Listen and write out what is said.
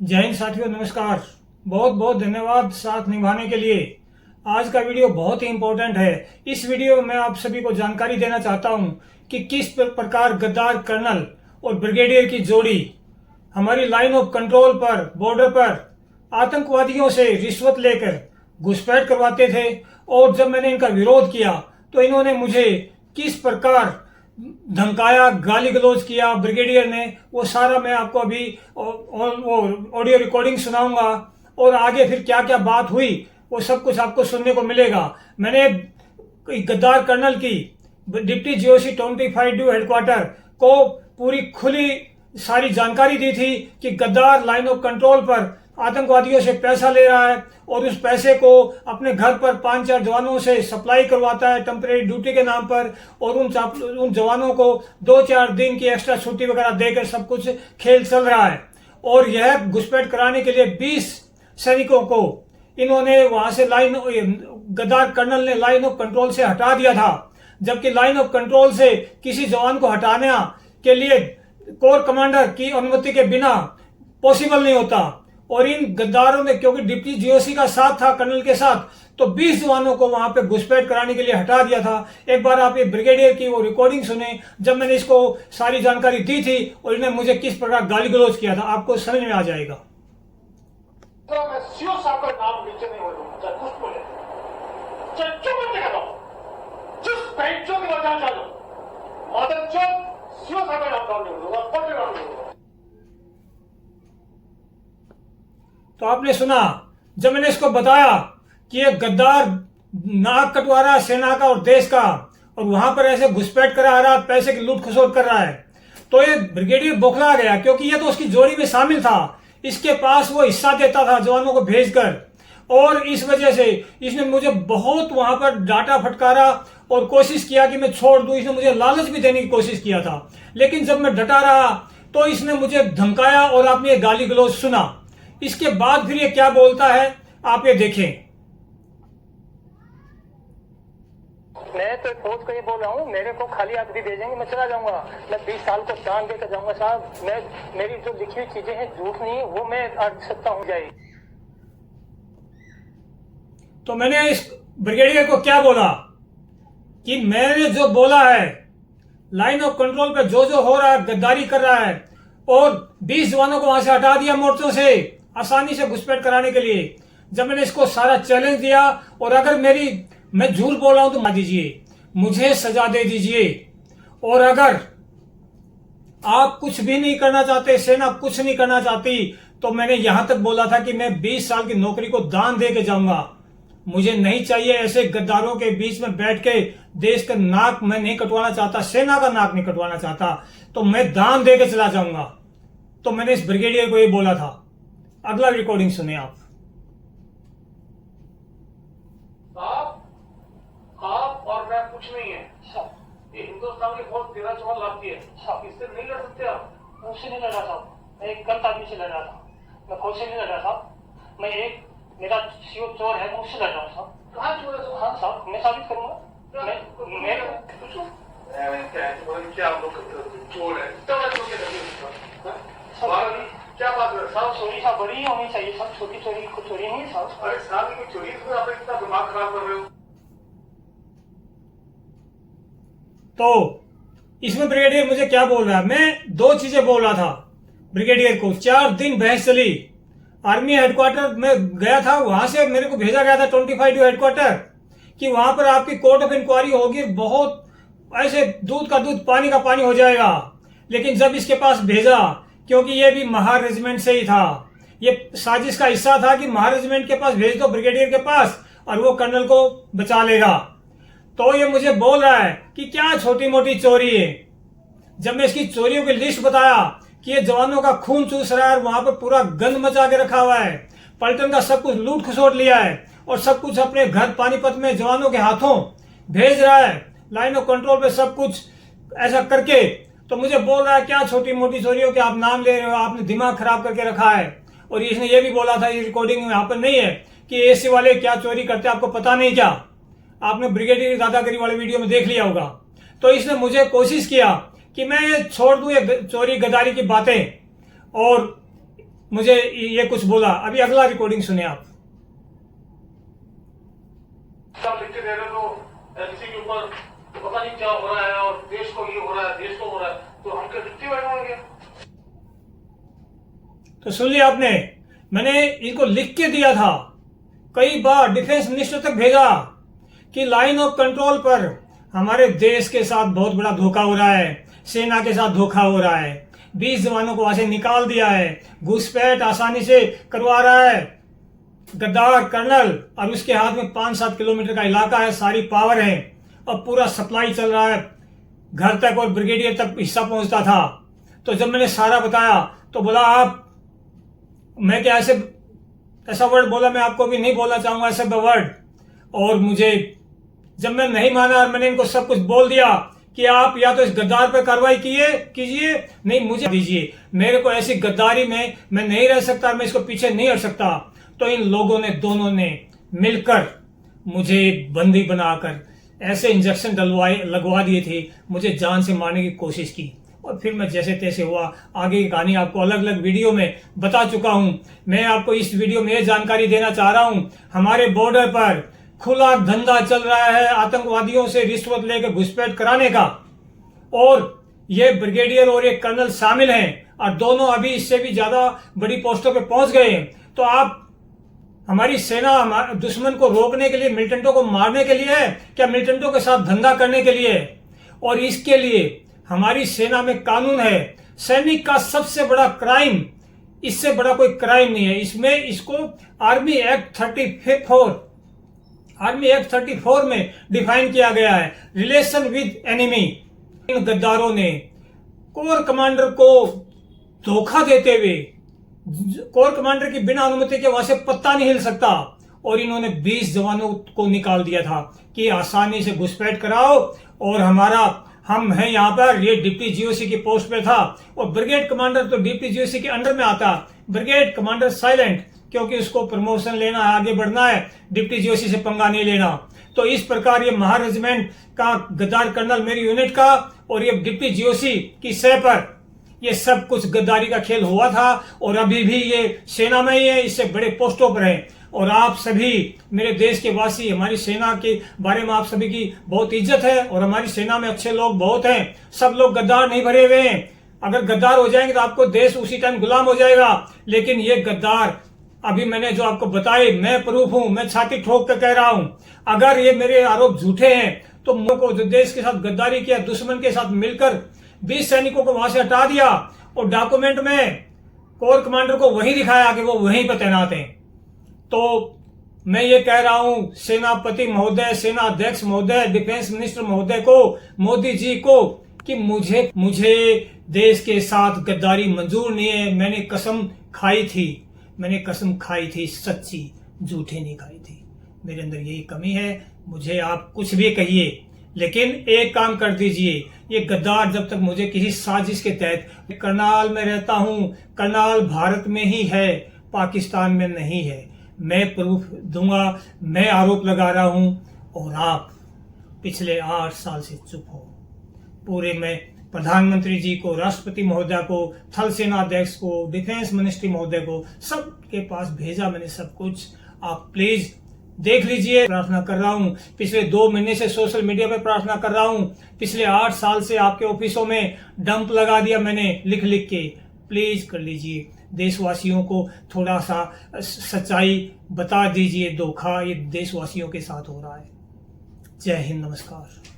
जय हिंद साथियों, नमस्कार। बहुत बहुत धन्यवाद साथ निभाने के लिए। आज का वीडियो बहुत ही इम्पोर्टेंट है। इस वीडियो में मैं आप सभी को जानकारी देना चाहता हूं कि किस प्रकार गद्दार कर्नल और ब्रिगेडियर की जोड़ी हमारी लाइन ऑफ कंट्रोल पर, बॉर्डर पर आतंकवादियों से रिश्वत लेकर घुसपैठ करवाते थे। और जब मैंने इनका विरोध किया तो इन्होंने मुझे किस प्रकार धमकाया, गाली गलौज किया ब्रिगेडियर ने, वो सारा मैं आपको अभी ऑडियो रिकॉर्डिंग सुनाऊंगा। और आगे फिर क्या क्या बात हुई वो सब कुछ आपको सुनने को मिलेगा। मैंने गद्दार कर्नल की डिप्टी जीओसी 25 हेडक्वार्टर को पूरी खुली सारी जानकारी दी थी कि गद्दार लाइन ऑफ कंट्रोल पर आतंकवादियों से पैसा ले रहा है और उस पैसे को अपने घर पर 5-4 जवानों से सप्लाई करवाता है टेम्परेरी ड्यूटी के नाम पर। और उन जवानों को 2-4 दिन की एक्स्ट्रा छुट्टी वगैरह देकर सब कुछ खेल चल रहा है। और यह घुसपैठ कराने के लिए 20 सैनिकों को इन्होंने वहां से गद्दार कर्नल ने लाइन ऑफ कंट्रोल से हटा दिया था, जबकि लाइन ऑफ कंट्रोल से किसी जवान को हटाने के लिए कोर कमांडर की अनुमति के बिना पॉसिबल नहीं होता। और इन गद्दारों ने, क्योंकि डिप्टी जीओसी का साथ था कर्नल के साथ, तो 20 जवानों को वहां पे घुसपैठ कराने के लिए हटा दिया था। एक बार आप ये ब्रिगेडियर की वो रिकॉर्डिंग सुने जब मैंने इसको सारी जानकारी दी थी और इन्हें मुझे किस प्रकार गाली गलौज किया था, आपको समझ में आ जाएगा। मैं सीओ साहब का नाम नीचे नहीं बोलूंगा, चाहे कुछ बोले, चाहे चुप नहीं करो, जिस बैंचों की वजह चालू मदर चौक सीओ साहब का नाम नहीं बोलूंगा, पढ़ने नाम नहीं बोलूंगा। तो आपने सुना जब मैंने इसको बताया कि ये गद्दार नाक कटवा रहा है सेना का और देश का, और वहां पर ऐसे घुसपैठ करा रहा, पैसे की लूट खसोट कर रहा है, तो ये ब्रिगेडियर बौखला गया, क्योंकि ये तो उसकी जोड़ी में शामिल था। इसके पास वो हिस्सा देता था जवानों को भेजकर, और इस वजह से इसने मुझे बहुत वहां पर डांटा फटकारा और कोशिश किया कि मैं छोड़ दूं। इसने मुझे लालच भी देने की कोशिश किया था, लेकिन जब मैं डटा रहा तो इसने मुझे धमकाया और आपने ये गाली गलौज सुना। इसके बाद फिर ये क्या बोलता है आप ये देखें। मैं तो फौज को ये बोल रहा हूँ, मेरे को खाली हाथ भी भेजेंगे मैं चला जाऊंगा। मैं 20 साल को जान देकर जाऊंगा साहब। मेरी जो लिखी हुई चीजें हैं झूठ नहीं है, वो मैं अर्ज सकता हूँ जाए। तो मैंने इस ब्रिगेडियर को क्या बोला कि मैंने जो बोला है, लाइन ऑफ कंट्रोल पे जो जो हो रहा है, गद्दारी कर रहा है, और 20 जवानों को वहां से हटा दिया मोर्चों से आसानी से घुसपैठ कराने के लिए। जब मैंने इसको सारा चैलेंज दिया, और अगर मैं झूठ बोल रहा हूं तो मान दीजिए, मुझे सजा दे दीजिए, और अगर आप कुछ भी नहीं करना चाहते, सेना कुछ नहीं करना चाहती, तो मैंने यहां तक बोला था कि मैं 20 साल की नौकरी को दान दे के जाऊंगा। मुझे नहीं चाहिए ऐसे गद्दारों के बीच में बैठ के, देश का नाक मैं नहीं कटवाना चाहता, सेना का नाक नहीं कटवाना चाहता, तो मैं दान दे के चला जाऊंगा। तो मैंने इस ब्रिगेडियर को ये बोला था। अगला रिकॉर्डिंग सुने आप। आप और मैं कुछ नहीं है। ये हिंदुस्तान की फौज 13-14 लाख की है, इससे नहीं लड़ सकते आप। मुझसे नहीं लड़ा साहब, मैं एक गलत आदमी से लड़ रहा था, मैं फौज से नहीं लड़ रहा साहब। मैं एक मेरा सीओ चोर है, मैं उससे लड़ रहा हूँ साहब। कहाँ चोर है? हाँ साहब, मैं साबित करूंगा। क्या आप लोग चोर है? क्या बात है साहब? चोरी साहब बड़ी होनी चाहिए साहब, छोटी चोरी कुछ चोरी नहीं है साहब। अरे साहब की चोरी में आप इतना दिमाग खराब कर रहे हो। तो इसमें ब्रिगेडियर मुझे क्या बोल रहा है, मैं 2 चीजें बोल रहा था ब्रिगेडियर को। 4 दिन बहस चली। आर्मी हेडक्वार्टर में गया था, वहां से मेरे को भेजा गया था 25 हेडक्वार्टर कि वहां पर आपकी कोर्ट ऑफ इंक्वायरी होगी, बहुत ऐसे दूध का दूध पानी का पानी हो जाएगा। लेकिन जब इसके पास भेजा, क्योंकि ये भी महार रेजिमेंट से ही था, ये साजिश का हिस्सा था कि महार रेजिमेंट के पास भेज दो, ब्रिगेडियर के पास, और वो कर्नल को बचा लेगा। तो ये मुझे बोल रहा है कि क्या छोटी मोटी चोरी है। जब मैं इसकी चोरियों की लिस्ट बताया कि ये जवानों का खून चूस रहा है, वहां पर पूरा गंद मचा के रखा हुआ है, पलटन का सब कुछ लूट खसोट लिया है, और सब कुछ अपने घर पानीपत में जवानों के हाथों भेज रहा है, लाइन ऑफ कंट्रोल पे सब कुछ ऐसा करके, तो मुझे बोल रहा है क्या छोटी मोटी चोरियों के आप नाम ले रहे हो, आपने दिमाग खराब करके रखा है। और इसने ये भी बोला था, ये रिकॉर्डिंग यहाँ पर नहीं है, कि एसी वाले क्या चोरी करते आपको पता नहीं क्या। आपने ब्रिगेडियर दादागिरी वाले वीडियो में देख लिया होगा। तो इसने मुझे कोशिश किया कि मैं छोड़ दूं ये चोरी गद्दारी की बातें, और मुझे ये कुछ बोला। अभी अगला रिकॉर्डिंग सुने आप। सब लिख के दे रहे तो एलसी के ऊपर पता नहीं क्या हो रहा है और देश को ये हो रहा है, देश को हो रहा है, तो हम क्या लिख के बैठे होंगे? तो सुन लिया आपने, मैंने इनको लिख के दिया था, कई बार डिफेंस मिनिस्टर तक भेजा कि लाइन ऑफ कंट्रोल पर हमारे देश के साथ बहुत बड़ा धोखा हो रहा है, सेना के साथ धोखा हो रहा है, 20 जवानों को वहां से निकाल दिया है, घुसपैठ आसानी से करवा रहा है गद्दार कर्नल, और उसके हाथ में 5-7 किलोमीटर का इलाका है, सारी पावर है और पूरा सप्लाई चल रहा है, घर तक और ब्रिगेडियर तक हिस्सा पहुंचता था। तो जब मैंने सारा बताया तो बोला आप, मैं क्या ऐसा वर्ड बोला, मैं आपको भी नहीं बोलना चाहूंगा ऐसा वर्ड। और मुझे जब मैं नहीं माना और मैंने इनको सब कुछ बोल दिया कि आप या तो इस गद्दार पर कार्रवाई कीजिए, नहीं मुझे दीजिए, मेरे को ऐसी गद्दारी में मैं नहीं रह सकता, मैं इसको पीछे नहीं हट सकता। तो इन लोगों ने, दोनों ने मिलकर मुझे बंदी बनाकर ऐसे इंजेक्शन लगवा दिए थे, मुझे जान से मारने की कोशिश की। और फिर मैं जैसे तैसे हुआ, आगे की कहानी आपको अलग अलग वीडियो में बता चुका हूं। मैं आपको इस वीडियो में यह जानकारी देना चाह रहा हूं, हमारे बॉर्डर पर खुला धंधा चल रहा है आतंकवादियों से रिश्वत लेकर घुसपैठ कराने का, और ये ब्रिगेडियर और ये कर्नल शामिल हैं, और दोनों अभी इससे भी ज्यादा बड़ी पोस्टों पे पहुंच गए हैं। तो आप, हमारी सेना दुश्मन को रोकने के लिए, मिलिटेंटों को मारने के लिए है क्या, मिलिटेंटों के साथ धंधा करने के लिए? और इसके लिए हमारी सेना में कानून है। सैनिक का सबसे बड़ा क्राइम, इससे बड़ा कोई क्राइम नहीं है। इसमें इसको आर्मी एक्ट 34 में डिफाइन किया गया है, रिलेशन विद एनिमी। इन गद्दारों ने कोर कमांडर को धोखा देते हुए, कोर कमांडर की बिना अनुमति के वहां से पत्ता नहीं हिल सकता, और इन्होंने 20 जवानों को निकाल दिया था कि आसानी से घुसपैठ कराओ, और हम हैं यहाँ पर। ये डिप्टी जीओसी की पोस्ट पे था, और ब्रिगेड कमांडर तो डिप्टी जीओसी के अंडर में आता, ब्रिगेड कमांडर साइलेंट, क्योंकि उसको प्रमोशन लेना है, आगे बढ़ना है, डिप्टी जीओसी से पंगा नहीं लेना। तो इस प्रकार ये महारेजिमेंट का गद्दार कर्नल मेरी यूनिट का, और ये डिप्टी जीओसी की सह पर ये सब कुछ गद्दारी का खेल हुआ था, और अभी भी ये सेना में ही है, इससे बड़े पोस्टों पर है। और आप सभी मेरे देश के वासी, हमारी सेना के बारे में आप सभी की बहुत इज्जत है, और हमारी सेना में अच्छे लोग बहुत हैं, सब लोग गद्दार नहीं भरे हुए हैं। अगर गद्दार हो जाएंगे तो आपको देश उसी टाइम गुलाम हो जाएगा। लेकिन ये गद्दार, अभी मैंने जो आपको बताए, मैं प्रूफ हूं, मैं छाती ठोक कर कह रहा हूं। अगर ये मेरे आरोप झूठे हैं तो मुझको जो देश के साथ गद्दारी किया, दुश्मन के साथ मिलकर 20 सैनिकों को वहां से हटा दिया, और डॉक्यूमेंट में कोर कमांडर को वहीं दिखाया कि वो वहीं पर तैनात हैं। तो मैं ये कह रहा हूं सेनापति महोदय, सेना अध्यक्ष महोदय, डिफेंस मिनिस्टर महोदय को, मोदी जी को, कि मुझे देश के साथ गद्दारी मंजूर नहीं है। मैंने कसम खाई थी, सच्ची, झूठी नहीं खाई थी। मेरे अंदर यही कमी है। मुझे आप कुछ भी कहिए, लेकिन एक काम कर दीजिए, ये गद्दार जब तक मुझे किसी साजिश के तहत, करनाल में रहता हूं, करनाल भारत में ही है, पाकिस्तान में नहीं है। मैं प्रूफ दूंगा, मैं आरोप लगा रहा हूं, और आप पिछले 8 साल से चुप हो। पूरे मैं प्रधानमंत्री जी को, राष्ट्रपति महोदय को, थल सेना अध्यक्ष को, डिफेंस मिनिस्ट्री महोदय को, सबके पास भेजा मैंने सब कुछ। आप प्लीज देख लीजिए। प्रार्थना कर रहा हूं, पिछले 2 महीने से सोशल मीडिया पे प्रार्थना कर रहा हूं, पिछले 8 साल से आपके ऑफिसों में डंप लगा दिया मैंने लिख लिख के। प्लीज कर लीजिए, देशवासियों को थोड़ा सा सच्चाई बता दीजिए। धोखा ये देशवासियों के साथ हो रहा है। जय हिंद, नमस्कार।